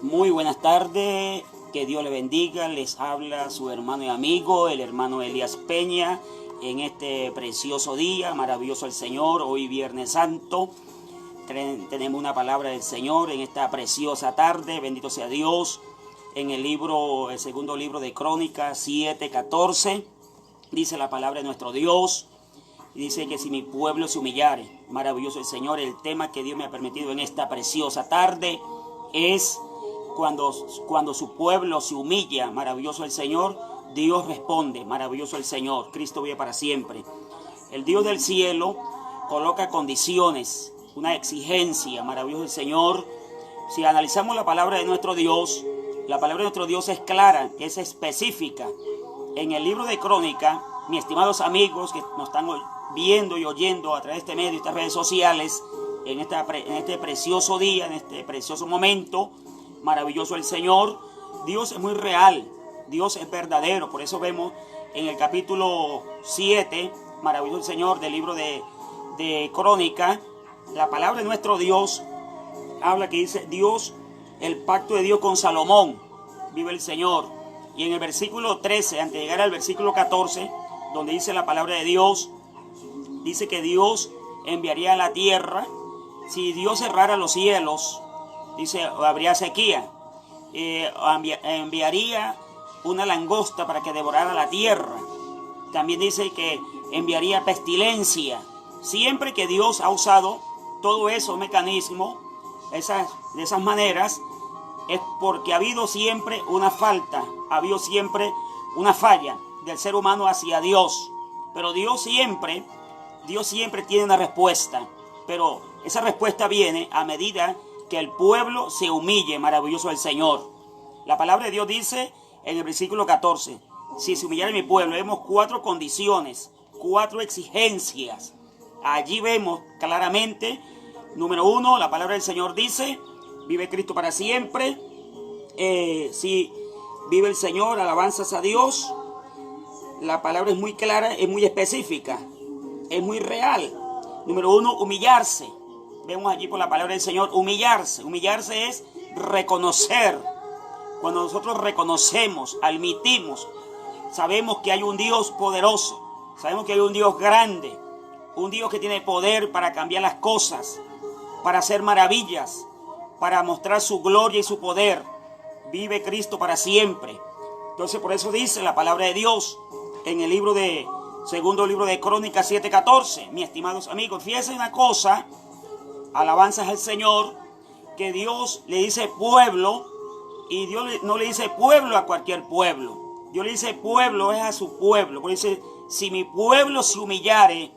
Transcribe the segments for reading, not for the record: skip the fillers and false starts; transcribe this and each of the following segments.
Muy buenas tardes, que Dios le bendiga. Les habla su hermano y amigo, el hermano Elías Peña, en este precioso día, maravilloso el Señor, hoy Viernes Santo. Tenemos una palabra del Señor en esta preciosa tarde, bendito sea Dios. En el segundo libro de Crónicas 7:14, dice la palabra de nuestro Dios. Dice que si mi pueblo se humillare, maravilloso el Señor. El tema que Dios me ha permitido en esta preciosa tarde es cuando su pueblo se humilla, maravilloso el Señor, Dios responde, maravilloso el Señor. Cristo vive para siempre. El Dios del cielo coloca condiciones, una exigencia, maravilloso el Señor. Si analizamos la palabra de nuestro Dios, la palabra de nuestro Dios es clara, es específica. En el libro de Crónicas, mis estimados amigos que nos están viendo y oyendo a través de este medio, estas redes sociales, en este precioso día, en este precioso momento, maravilloso el Señor. Dios es muy real, Dios es verdadero. Por eso vemos en el capítulo 7, maravilloso el Señor, del libro de Crónicas, la palabra de nuestro Dios habla que dice Dios, el pacto de Dios con Salomón, vive el Señor. Y en el versículo 13, antes de llegar al versículo 14, donde dice la palabra de Dios, dice que Dios enviaría a la tierra, si Dios cerrara los cielos, dice, habría sequía, enviaría una langosta para que devorara la tierra. También dice que enviaría pestilencia. Siempre que Dios ha usado todo esos mecanismos, de esas maneras, es porque ha habido siempre una falta, ha habido siempre una falla del ser humano hacia Dios. Pero Dios siempre tiene una respuesta, pero esa respuesta viene a medida que el pueblo se humille, maravilloso el Señor. La palabra de Dios dice en el versículo 14, si se humillara mi pueblo, vemos 4 condiciones, 4 exigencias. Allí vemos claramente, número 1, la palabra del Señor dice, vive Cristo para siempre. Si vive el Señor, alabanzas a Dios. La palabra es muy clara, es muy específica, es muy real. Número 1, humillarse. Vemos allí por la palabra del Señor, humillarse. Humillarse es reconocer. Cuando nosotros reconocemos, admitimos, sabemos que hay un Dios poderoso, sabemos que hay un Dios grande, un Dios que tiene poder para cambiar las cosas, para hacer maravillas, para mostrar su gloria y su poder. Vive Cristo para siempre. Entonces por eso dice la palabra de Dios en el segundo libro de Crónicas 7:14. Mis estimados amigos, fíjense una cosa, alabanzas al Señor, que Dios le dice pueblo, y Dios no le dice pueblo a cualquier pueblo. Dios le dice pueblo es a su pueblo. Porque dice, si mi pueblo se humillare,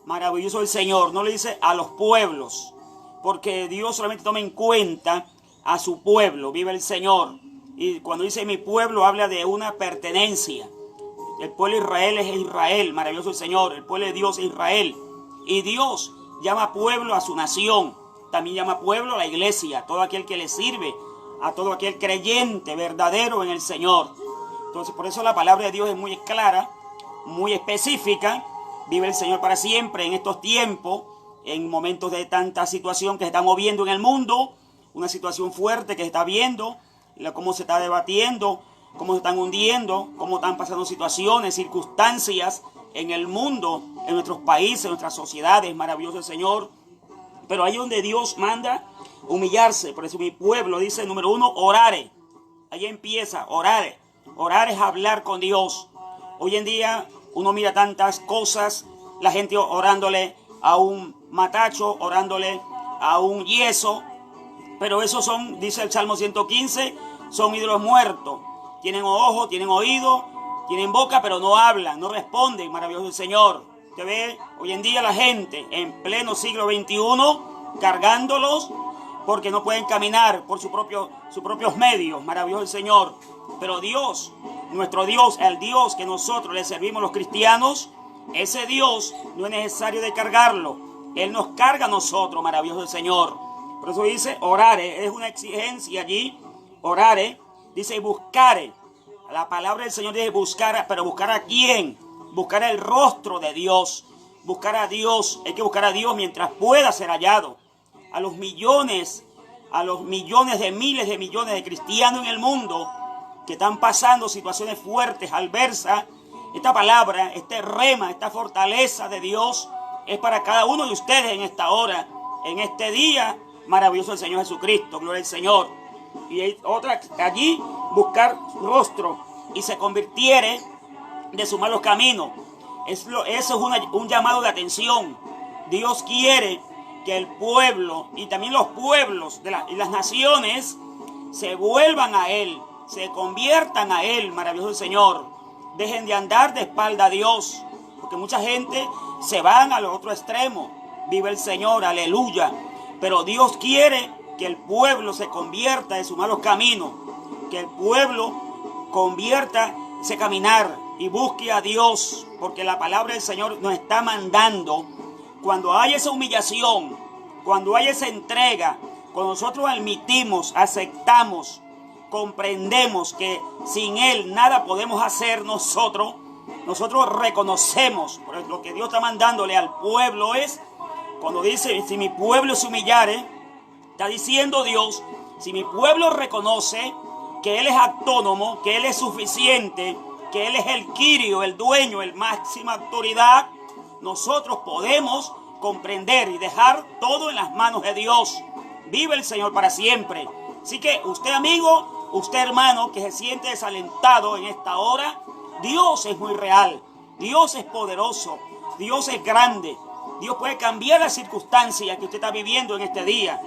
maravilloso el Señor. No le dice a los pueblos, porque Dios solamente toma en cuenta a su pueblo, vive el Señor. Y cuando dice mi pueblo, habla de una pertenencia. El pueblo de Israel es Israel, maravilloso el Señor. El pueblo de Dios es Israel. Y Dios llama pueblo a su nación. También llama pueblo a la iglesia, a todo aquel que le sirve, a todo aquel creyente verdadero en el Señor. Entonces por eso la palabra de Dios es muy clara, muy específica. Vive el Señor para siempre en estos tiempos, en momentos de tanta situación que se está moviendo en el mundo, una situación fuerte que se está viendo, cómo se está debatiendo, cómo se están hundiendo, cómo están pasando situaciones, circunstancias en el mundo, en nuestros países, en nuestras sociedades, maravilloso el Señor. Pero ahí donde Dios manda humillarse. Por eso mi pueblo dice, número 1, orare. Ahí empieza, orare. Orar es hablar con Dios. Hoy en día uno mira tantas cosas, la gente orándole a un matacho, orándole a un yeso. Pero esos son, dice el Salmo 115, son ídolos muertos. Tienen ojos, tienen oído, tienen boca, pero no hablan, no responden, maravilloso el Señor. Usted ve hoy en día la gente en pleno siglo XXI cargándolos porque no pueden caminar por sus propios medios, maravilloso el Señor. Pero Dios, nuestro Dios, el Dios que nosotros le servimos los cristianos, ese Dios no es necesario de cargarlo. Él nos carga a nosotros, maravilloso el Señor. Por eso dice orare, es una exigencia allí, orare, dice buscare. La palabra del Señor dice buscar, pero buscar a quién, buscar el rostro de Dios, buscar a Dios. Hay que buscar a Dios mientras pueda ser hallado. A los millones a los millones de miles de millones de cristianos en el mundo que están pasando situaciones fuertes, adversas. Esta palabra, este rema, esta fortaleza de Dios es para cada uno de ustedes en esta hora, en este día maravilloso del Señor Jesucristo. Gloria al Señor. Y hay otra, allí buscar rostro y se convirtiere de sus malos caminos. Eso es un llamado de atención. Dios quiere que el pueblo y también los pueblos y las naciones se vuelvan a Él, se conviertan a Él, maravilloso el Señor. Dejen de andar de espalda a Dios, porque mucha gente se van al otro extremo. Vive el Señor, aleluya. Pero Dios quiere que el pueblo se convierta de sus malos caminos, que el pueblo convierta ese caminar y busque a Dios, porque la palabra del Señor nos está mandando. Cuando hay esa humillación, cuando hay esa entrega, cuando nosotros admitimos, aceptamos, comprendemos que sin Él nada podemos hacer nosotros reconocemos, porque lo que Dios está mandándole al pueblo es, cuando dice, si mi pueblo se humillare, está diciendo Dios, si mi pueblo reconoce que Él es autónomo, que Él es suficiente, que Él es el Kyrio, el dueño, el máxima autoridad, nosotros podemos comprender y dejar todo en las manos de Dios. Vive el Señor para siempre. Así que usted, amigo, usted, hermano, que se siente desalentado en esta hora, Dios es muy real, Dios es poderoso, Dios es grande, Dios puede cambiar las circunstancias que usted está viviendo en este día.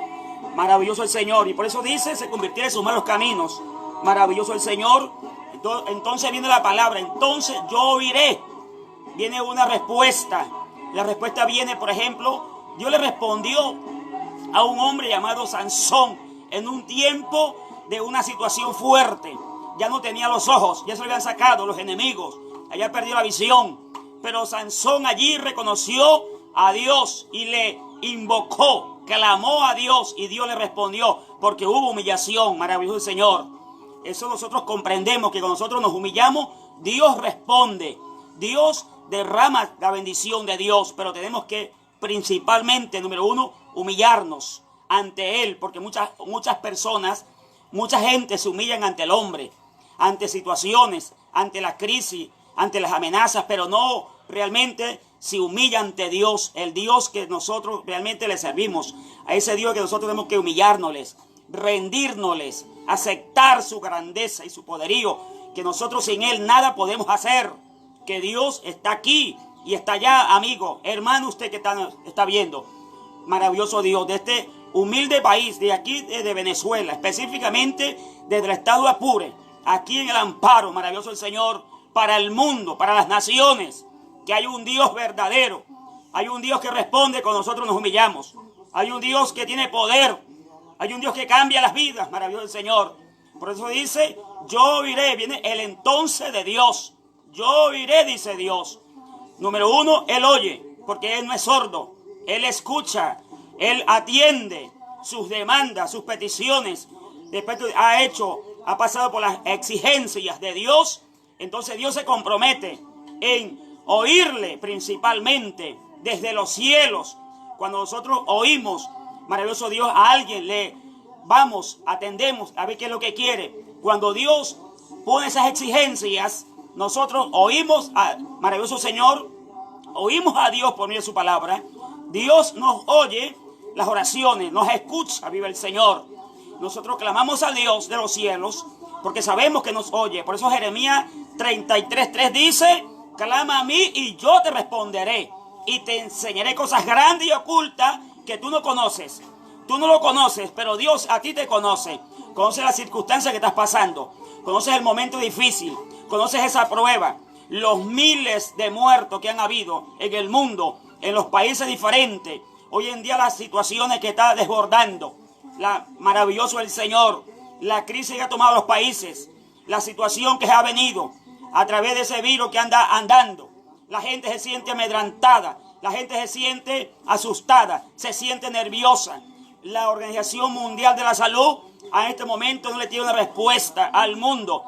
Maravilloso el Señor, y por eso dice, se convirtió en sus malos caminos. Maravilloso el Señor. Entonces viene la palabra, entonces yo oiré. Viene una respuesta. La respuesta viene, por ejemplo, Dios le respondió a un hombre llamado Sansón en un tiempo de una situación fuerte. Ya no tenía los ojos, ya se lo habían sacado los enemigos, había perdido la visión. Pero Sansón allí reconoció a Dios y le invocó, clamó a Dios y Dios le respondió, porque hubo humillación. Maravilloso el Señor. Eso nosotros comprendemos, que cuando nosotros nos humillamos, Dios responde, Dios derrama la bendición de Dios, pero tenemos que principalmente, número uno, humillarnos ante Él, porque muchas personas, mucha gente se humillan ante el hombre, ante situaciones, ante la crisis, ante las amenazas, pero no realmente se humilla ante Dios, el Dios que nosotros realmente le servimos, a ese Dios que nosotros tenemos que humillárnosles, rendirnosles, aceptar su grandeza y su poderío, que nosotros sin Él nada podemos hacer, que Dios está aquí y está allá, amigo, hermano, usted que está viendo, maravilloso Dios, de este humilde país, de aquí, de Venezuela, específicamente desde el estado de Apure, aquí en el Amparo, maravilloso el Señor, para el mundo, para las naciones, que hay un Dios verdadero, hay un Dios que responde cuando nosotros nos humillamos, hay un Dios que tiene poder, hay un Dios que cambia las vidas, maravilloso el Señor. Por eso dice, yo oiré, viene el entonces de Dios, yo oiré, dice Dios. Número uno, Él oye, porque Él no es sordo, Él escucha, Él atiende sus demandas, sus peticiones. Después ha pasado por las exigencias de Dios, entonces Dios se compromete en oírle principalmente desde los cielos. Cuando nosotros oímos, maravilloso Dios, a alguien le vamos, atendemos a ver qué es lo que quiere. Cuando Dios pone esas exigencias, nosotros oímos a maravilloso Señor, oímos a Dios por medio de su palabra. Dios nos oye las oraciones, nos escucha, vive el Señor. Nosotros clamamos a Dios de los cielos porque sabemos que nos oye. Por eso Jeremías 33:3 dice, clama a mí y yo te responderé y te enseñaré cosas grandes y ocultas que tú no conoces. Tú no lo conoces, pero Dios a ti te conoce. Conoce las circunstancias que estás pasando. Conoces el momento difícil. Conoces esa prueba. Los miles de muertos que han habido en el mundo, en los países diferentes. Hoy en día las situaciones que está desbordando. Maravilloso el Señor. La crisis que ha tomado los países. La situación que ha venido a través de ese virus que anda andando. La gente se siente amedrantada. La gente se siente asustada. Se siente nerviosa. La Organización Mundial de la Salud a este momento no le tiene una respuesta al mundo.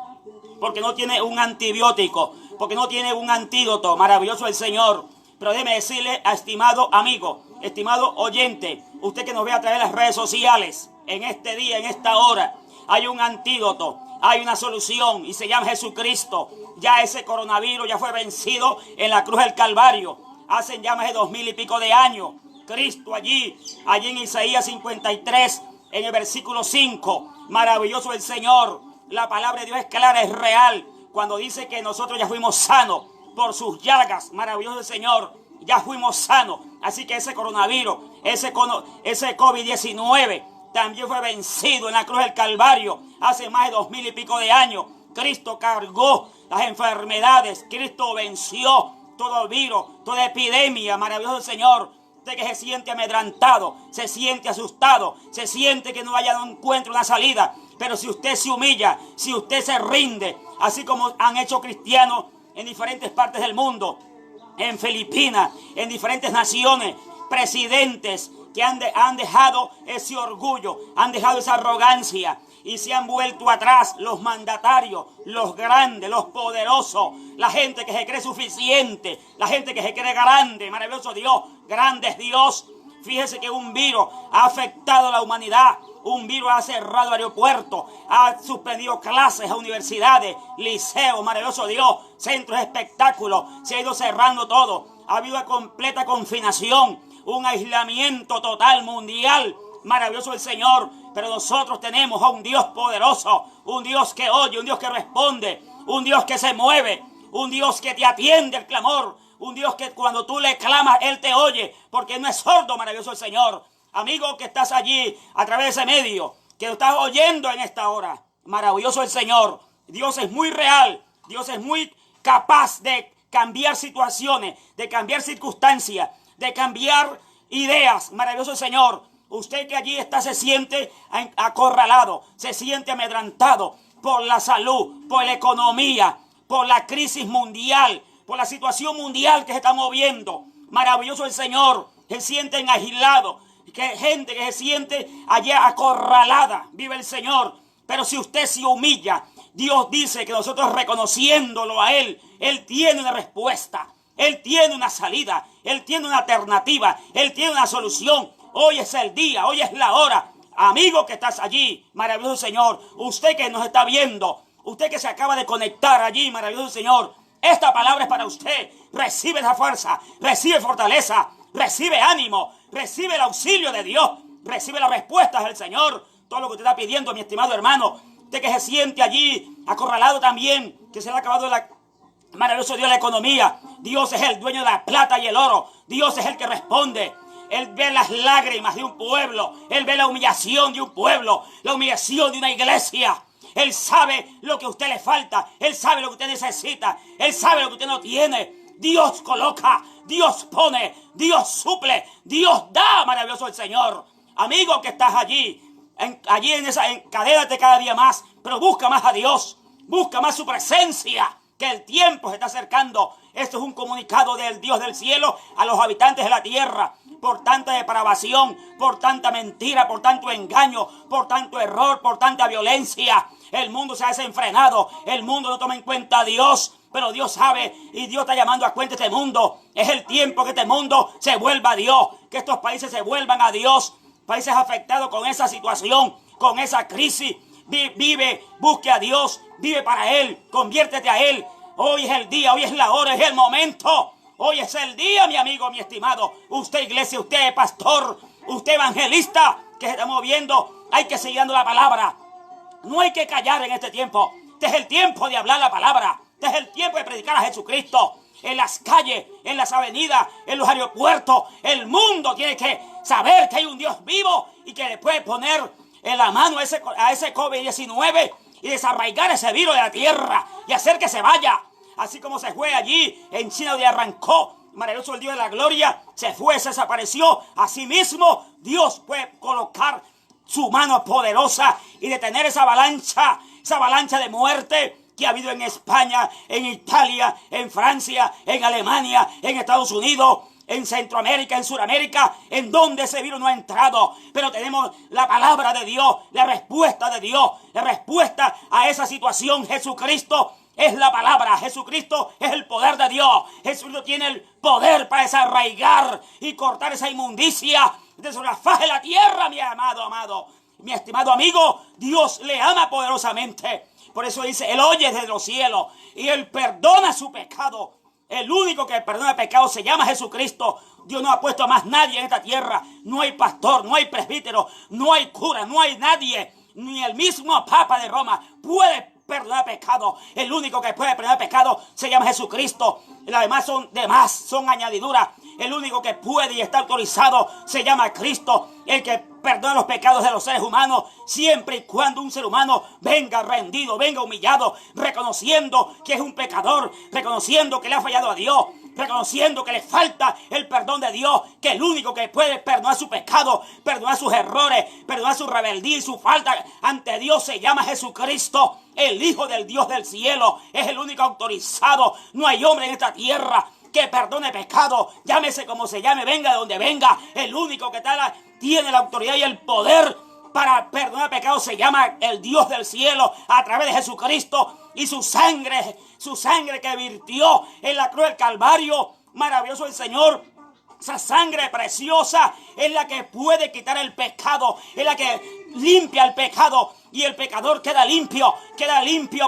Porque no tiene un antibiótico. Porque no tiene un antídoto. Maravilloso el Señor. Pero déjeme decirle, estimado amigo, estimado oyente, usted que nos ve a través de las redes sociales, en este día, en esta hora, hay un antídoto, hay una solución y se llama Jesucristo. Ya ese coronavirus ya fue vencido en la cruz del Calvario. Hace ya más de 2000 y pico de años. Cristo allí en Isaías 53, en el versículo 5. Maravilloso el Señor. La palabra de Dios es clara, es real. Cuando dice que nosotros ya fuimos sanos por sus llagas. Maravilloso el Señor. Ya fuimos sanos. Así que ese coronavirus, ese COVID-19 también fue vencido en la cruz del Calvario hace más de 2000 y pico de años. Cristo cargó las enfermedades. Cristo venció todo virus, toda epidemia. Maravilloso el Señor. Usted que se siente amedrantado, se siente asustado, se siente que no encuentra una salida. Pero si usted se humilla, si usted se rinde, así como han hecho cristianos en diferentes partes del mundo, en Filipinas, en diferentes naciones, presidentes que han dejado ese orgullo, han dejado esa arrogancia y se han vuelto atrás los mandatarios, los grandes, los poderosos, la gente que se cree suficiente, la gente que se cree grande. Maravilloso Dios, grande es Dios. Fíjese que un virus ha afectado a la humanidad. Un virus ha cerrado aeropuertos, ha suspendido clases a universidades, liceos, maravilloso Dios, centros de espectáculos, se ha ido cerrando todo. Ha habido una completa confinación, un aislamiento total mundial. Maravilloso el Señor, pero nosotros tenemos a un Dios poderoso, un Dios que oye, un Dios que responde, un Dios que se mueve, un Dios que te atiende el clamor, un Dios que cuando tú le clamas, Él te oye, porque no es sordo. Maravilloso el Señor. Amigo que estás allí a través de ese medio, que lo estás oyendo en esta hora, maravilloso el Señor. Dios es muy real, Dios es muy capaz de cambiar situaciones, de cambiar circunstancias, de cambiar ideas. Maravilloso el Señor. Usted que allí está se siente acorralado, se siente amedrantado por la salud, por la economía, por la crisis mundial, por la situación mundial que se está moviendo. Maravilloso el Señor. Se sienten aislados. Que gente que se siente allá acorralada. Vive el Señor. Pero si usted se humilla, Dios dice que nosotros reconociéndolo a Él, Él tiene una respuesta. Él tiene una salida. Él tiene una alternativa. Él tiene una solución. Hoy es el día. Hoy es la hora. Amigo que estás allí, maravilloso Señor. Usted que nos está viendo. Usted que se acaba de conectar allí, maravilloso Señor. Esta palabra es para usted. Recibe esa fuerza. Recibe fortaleza. Recibe ánimo, recibe el auxilio de Dios, recibe las respuestas del Señor. Todo lo que usted está pidiendo, mi estimado hermano. Usted que se siente allí acorralado también, que se le ha acabado maravilloso Dios la economía. Dios es el dueño de la plata y el oro. Dios es el que responde. Él ve las lágrimas de un pueblo. Él ve la humillación de un pueblo, la humillación de una iglesia. Él sabe lo que a usted le falta. Él sabe lo que usted necesita. Él sabe lo que usted no tiene. Dios coloca, Dios pone, Dios suple, Dios da. Maravilloso el Señor. Amigo que estás allí, encadénate cada día más, pero busca más a Dios, busca más su presencia, que el tiempo se está acercando. Esto es un comunicado del Dios del cielo a los habitantes de la tierra. Por tanta depravación, por tanta mentira, por tanto engaño, por tanto error, por tanta violencia. El mundo se ha desenfrenado, el mundo no toma en cuenta a Dios. Pero Dios sabe y Dios está llamando a cuenta este mundo. Es el tiempo que este mundo se vuelva a Dios. Que estos países se vuelvan a Dios. Países afectados con esa situación, con esa crisis. Vive, busque a Dios, vive para Él, conviértete a Él. Hoy es el día, hoy es la hora, es el momento. Hoy es el día, mi amigo, mi estimado. Usted iglesia, usted pastor, usted evangelista que se está moviendo. Hay que seguir dando la palabra. No hay que callar en este tiempo. Este es el tiempo de hablar la palabra. Este es el tiempo de predicar a Jesucristo. En las calles, en las avenidas, en los aeropuertos. El mundo tiene que saber que hay un Dios vivo y que le puede poner en la mano a ese COVID-19 y desarraigar ese virus de la tierra y hacer que se vaya. Así como se fue allí en China donde arrancó. Maravilloso el Dios de la gloria. Se fue, se desapareció. Asimismo, Dios puede colocar su mano poderosa y detener esa avalancha de muerte que ha habido en España, en Italia, en Francia, en Alemania, en Estados Unidos, en Centroamérica, en Sudamérica, en donde ese virus no ha entrado. Pero tenemos la palabra de Dios, la respuesta de Dios, la respuesta a esa situación. Jesucristo es la palabra, Jesucristo es el poder de Dios. Jesucristo tiene el poder para desarraigar y cortar esa inmundicia de sobre la faz de la tierra, mi amado. Mi estimado amigo, Dios le ama poderosamente. Por eso dice, Él oye desde los cielos y Él perdona su pecado. El único que perdona el pecado se llama Jesucristo. Dios no ha puesto a más nadie en esta tierra. No hay pastor, no hay presbítero, no hay cura, no hay nadie. Ni el mismo Papa de Roma puede perdonar pecado. El único que puede perdonar pecado se llama Jesucristo. Y las demás son añadiduras. El único que puede y está autorizado se llama Cristo. El que perdona los pecados de los seres humanos, siempre y cuando un ser humano venga rendido, venga humillado, reconociendo que es un pecador, reconociendo que le ha fallado a Dios, reconociendo que le falta el perdón de Dios, que el único que puede perdonar su pecado, perdonar sus errores, perdonar su rebeldía y su falta ante Dios se llama Jesucristo, el Hijo del Dios del cielo. Es el único autorizado. No hay hombre en esta tierra que perdone pecado, llámese como se llame, venga de donde venga. El único que tiene la autoridad y el poder para perdonar pecado se llama el Dios del cielo a través de Jesucristo y su sangre que virtió en la cruz del Calvario. Maravilloso el Señor. Esa sangre preciosa es la que puede quitar el pecado, es la que limpia el pecado y el pecador queda limpio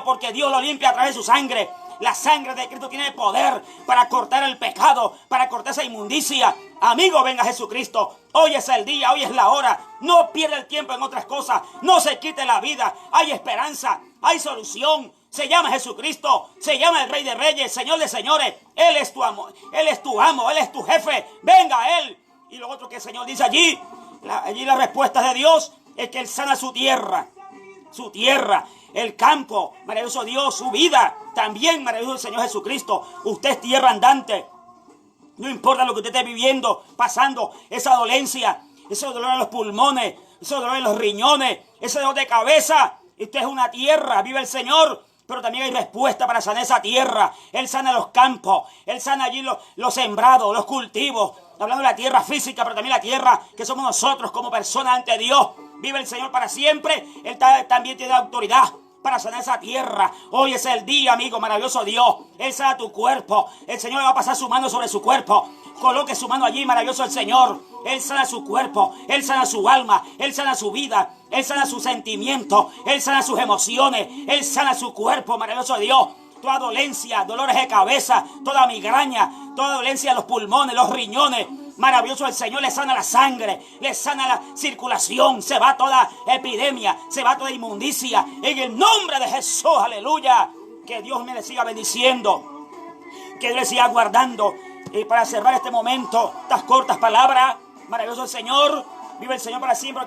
porque Dios lo limpia a través de su sangre. La sangre de Cristo tiene poder para cortar el pecado, para cortar esa inmundicia. Amigo, venga Jesucristo. Hoy es el día, hoy es la hora. No pierda el tiempo en otras cosas. No se quite la vida. Hay esperanza, hay solución. Se llama Jesucristo, se llama el Rey de Reyes, Señor de Señores. Él es tu amo, Él es tu amo, Él es tu jefe. Venga a Él. Y lo otro que el Señor dice allí la respuesta de Dios es que Él sana su tierra, el campo, maravilloso Dios, su vida. También maravilloso el Señor Jesucristo. Usted es tierra andante. No importa lo que usted esté viviendo, pasando, esa dolencia, ese dolor en los pulmones, ese dolor en los riñones, ese dolor de cabeza. Usted es una tierra, vive el Señor. Pero también hay respuesta para sanar esa tierra. Él sana los campos, Él sana allí los sembrados, los cultivos. Hablando de la tierra física, pero también la tierra que somos nosotros como personas ante Dios. Vive el Señor para siempre. Él también tiene autoridad para sanar esa tierra. Hoy es el día, amigo, maravilloso Dios. Él sana tu cuerpo. El Señor le va a pasar su mano sobre su cuerpo. Coloque su mano allí, maravilloso el Señor. Él sana su cuerpo, Él sana su alma, Él sana su vida, Él sana sus sentimientos, Él sana sus emociones, Él sana su cuerpo, maravilloso Dios. Toda dolencia, dolores de cabeza, toda migraña, toda dolencia de los pulmones, los riñones. Maravilloso el Señor, le sana la sangre, le sana la circulación, se va toda epidemia, se va toda inmundicia. En el nombre de Jesús, aleluya. Que Dios me le siga bendiciendo, que Dios le siga guardando. Y para cerrar este momento, estas cortas palabras, maravilloso el Señor, vive el Señor para siempre,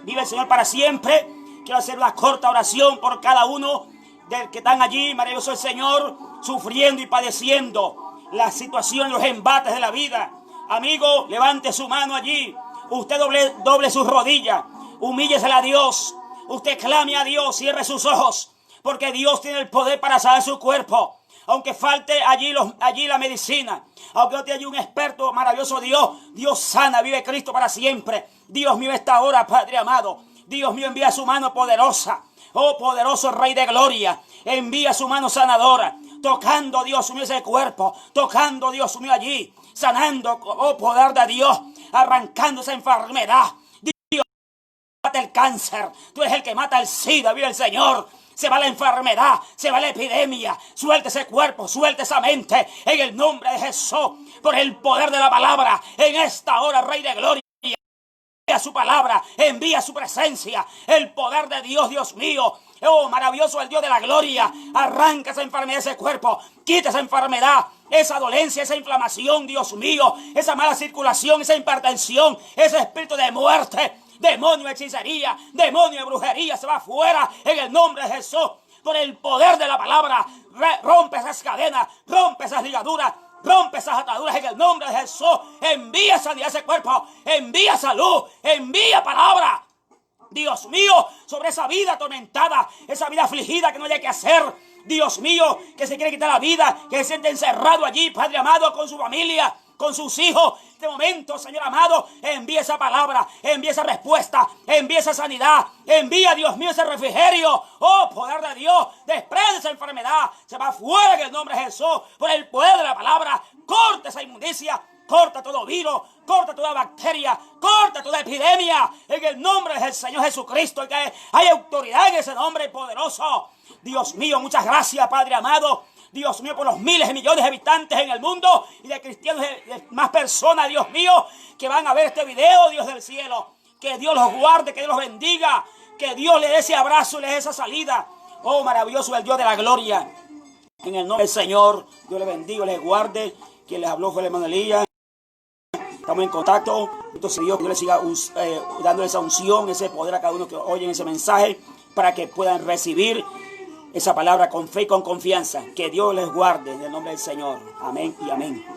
vive el Señor para siempre. Quiero hacer una corta oración por cada uno de que están allí, maravilloso el Señor, sufriendo y padeciendo la situación, los embates de la vida. Amigo, levante su mano allí. Usted doble sus rodillas. Humíllesele a Dios. Usted clame a Dios. Cierre sus ojos. Porque Dios tiene el poder para sanar su cuerpo. Aunque falte allí la medicina. Aunque no tenga allí un experto, maravilloso Dios sana. Vive Cristo para siempre. Dios mío, esta hora, Padre amado. Dios mío, envía su mano poderosa. Oh, poderoso Rey de Gloria. Envía su mano sanadora. Tocando, Dios mío, ese cuerpo. Tocando, Dios mío, allí. Sanando, oh poder de Dios, arrancando esa enfermedad. Dios mata el cáncer, tú eres el que mata el SIDA, vive el Señor. Se va la enfermedad, se va la epidemia, suelta ese cuerpo, suelta esa mente, en el nombre de Jesús, por el poder de la palabra, en esta hora, Rey de Gloria. Envía su palabra, envía su presencia, el poder de Dios, Dios mío. Oh, maravilloso el Dios de la gloria. Arranca esa enfermedad de ese cuerpo, quita esa enfermedad, esa dolencia, esa inflamación, Dios mío, esa mala circulación, esa hipertensión, ese espíritu de muerte, demonio de hechicería, demonio de brujería, se va fuera en el nombre de Jesús. Por el poder de la palabra, rompe esas cadenas, rompe esas ligaduras, rompe esas ataduras en el nombre de Jesús. Envía sanidad a ese cuerpo, envía salud, envía palabra. Dios mío, sobre esa vida atormentada, esa vida afligida que no haya que hacer. Dios mío, que se quiere quitar la vida, que se siente encerrado allí, Padre amado, con su familia, con sus hijos. En este momento, Señor amado, envía esa palabra, envía esa respuesta, envía esa sanidad, envía, Dios mío, ese refrigerio. Oh, poder de Dios, desprende esa enfermedad, se va fuera en el nombre de Jesús, por el poder de la palabra. Corta esa inmundicia, corta todo virus, corta toda bacteria, corta toda epidemia, en el nombre del Señor Jesucristo, que hay autoridad en ese nombre poderoso. Dios mío, muchas gracias, Padre amado. Dios mío, por los miles y millones de habitantes en el mundo y de cristianos, de más personas, Dios mío, que van a ver este video, Dios del cielo. Que Dios los guarde, que Dios los bendiga, que Dios les dé ese abrazo y les dé esa salida. Oh, maravilloso el Dios de la gloria. En el nombre del Señor, Dios les bendiga, les guarde. Quien les habló fue el hermano Elías. Estamos en contacto. Entonces Dios les siga dando esa unción, ese poder a cada uno que oyen ese mensaje, para que puedan recibir esa palabra con fe y con confianza. Que Dios les guarde en el nombre del Señor. Amén y amén.